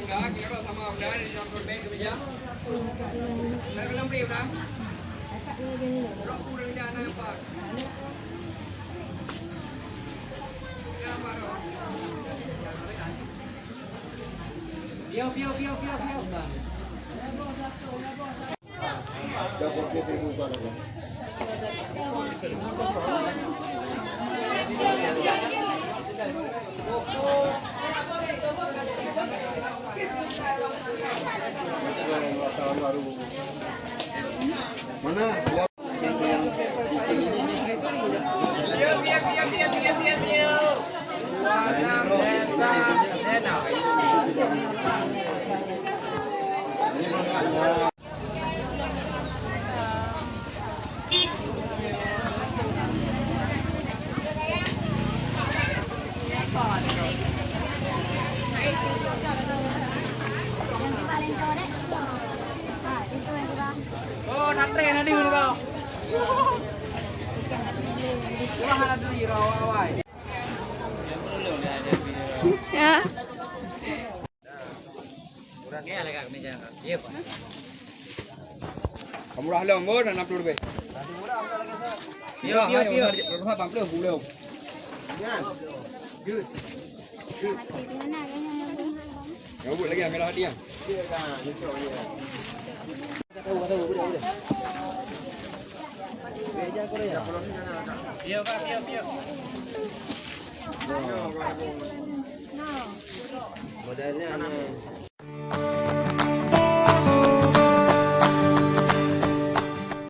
Đó, khi nó sama ông đó đi cho con bé cái bây Đây cái lông điệp đó. Rõ khu rừng ra này Pak. Piau. Mana? Oh, natre na dulu kau. Coba hana dulu raw awai. Ya. Kurangnya lagi kami jangan. Iya pak. Kamu dah lama dah nak dulu be. Piau. Rumah bangku boleh. Yes. Good. Ya boleh lagi ambil hadiah. Piau. Modelnya